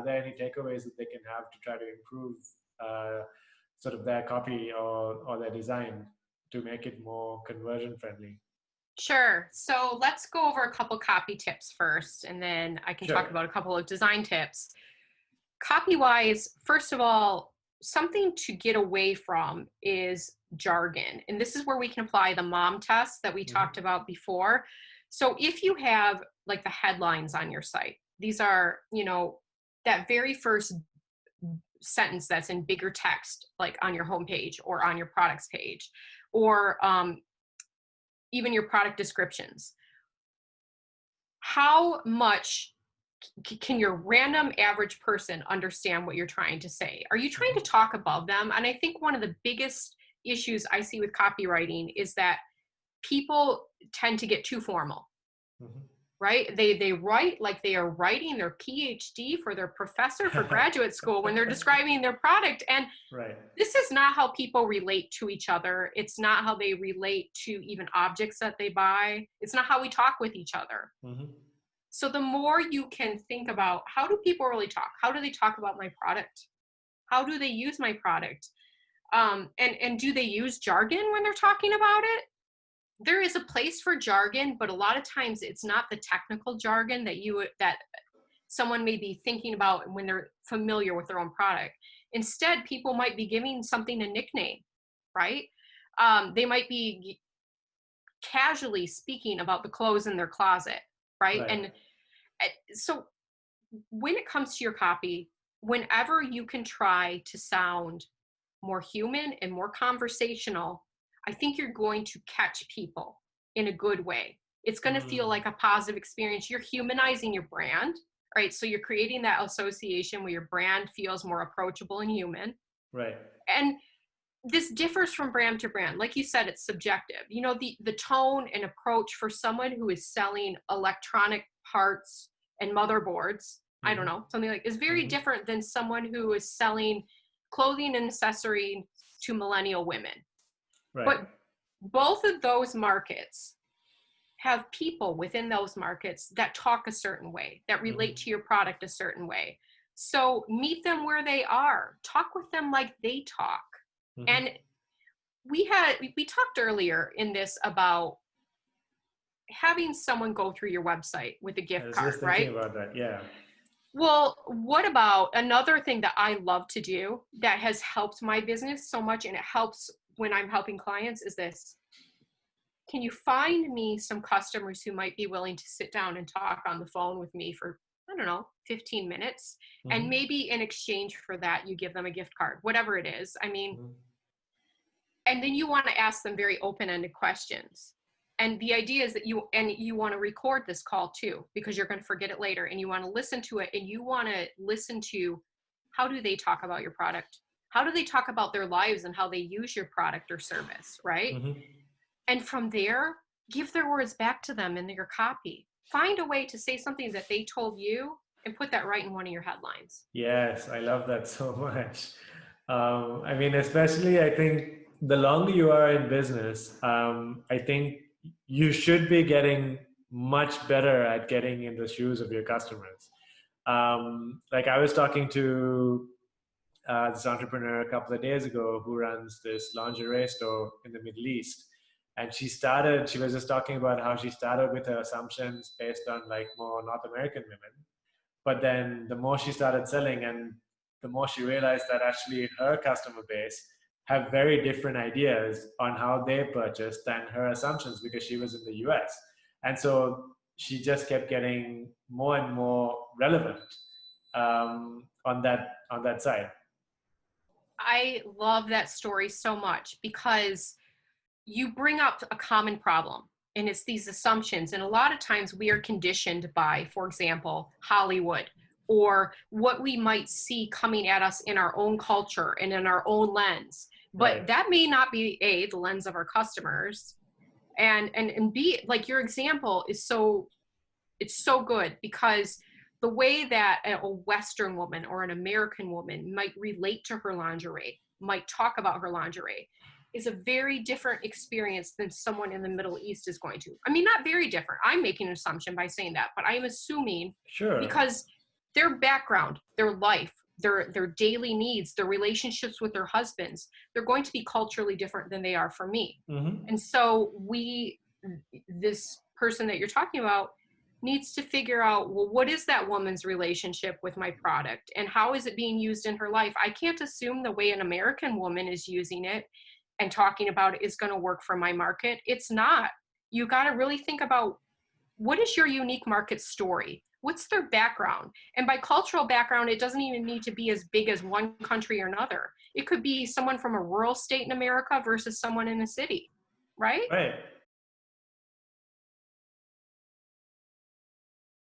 there any takeaways that they can have to try to improve sort of their copy or their design to make it more conversion friendly? Sure. So let's go over a couple copy tips first, and then I can Sure. talk about a couple of design tips. Copy wise, first of all, something to get away from is jargon. And this is where we can apply the mom test that we talked about before. So if you have like the headlines on your site, these are, that very first sentence that's in bigger text, like on your homepage or on your products page, or even your product descriptions. How much can your random average person understand what you're trying to say? Are you trying to talk above them? And I think one of the biggest issues I see with copywriting is that people tend to get too formal, right? They write like they are writing their PhD for their professor for graduate school when they're describing their product. And this is not how people relate to each other. It's not how they relate to even objects that they buy. It's not how we talk with each other. So the more you can think about, how do people really talk? How do they talk about my product? How do they use my product? And do they use jargon when they're talking about it? There is a place for jargon, but a lot of times it's not the technical jargon that someone may be thinking about when they're familiar with their own product. Instead, people might be giving something a nickname, right? They might be casually speaking about the clothes in their closet, right? And so when it comes to your copy, whenever you can try to sound more human and more conversational, I think you're going to catch people in a good way. It's going to feel like a positive experience. You're humanizing your brand, right? So you're creating that association where your brand feels more approachable and human. Right. And this differs from brand to brand. Like you said, it's subjective. The tone and approach for someone who is selling electronic parts and motherboards, I don't know, something like, is very different than someone who is selling clothing and accessories to millennial women. But both of those markets have people within those markets that talk a certain way, that relate to your product a certain way. So meet them where they are. Talk with them like they talk. And we talked earlier in this about having someone go through your website with a gift card, just right? thinking about that, yeah. Well, what about another thing that I love to do that has helped my business so much, and it helps when I'm helping clients, is this. Can you find me some customers who might be willing to sit down and talk on the phone with me for, 15 minutes? And maybe in exchange for that, you give them a gift card, whatever it is. And then you want to ask them very open-ended questions. And the idea is that you want to record this call too, because you're going to forget it later, and you want to listen to it, and you want to listen to, how do they talk about your product? How do they talk about their lives and how they use your product or service, right? And from there, give their words back to them in your copy. Find a way to say something that they told you and put that right in one of your headlines. Yes, I love that so much. Especially I think the longer you are in business, I think you should be getting much better at getting in the shoes of your customers. Like I was talking to this entrepreneur a couple of days ago who runs this lingerie store in the Middle East. And she was just talking about how she started with her assumptions based on like more North American women. But then the more she started selling, and the more she realized that actually her customer base have very different ideas on how they purchase than her assumptions, because she was in the US. And so she just kept getting more and more relevant on that side. I love that story so much, because you bring up a common problem, and it's these assumptions. And a lot of times we are conditioned by, for example, Hollywood, or what we might see coming at us in our own culture and in our own lens. But that may not be A, the lens of our customers, and B, like your example is it's so good, because the way that a Western woman or an American woman might relate to her lingerie, might talk about her lingerie, is a very different experience than someone in the Middle East is going to. Not very different. I'm making an assumption by saying that, but I'm assuming, because their background, their life, their daily needs, their relationships with their husbands, they're going to be culturally different than they are for me. Mm-hmm. And so this person that you're talking about needs to figure out, well, what is that woman's relationship with my product and how is it being used in her life? I can't assume the way an American woman is using it and talking about it is going to work for my market. It's not. You got to really think about, what is your unique market story? What's their background? And by cultural background, it doesn't even need to be as big as one country or another. It could be someone from a rural state in America versus someone in a city, right? Right.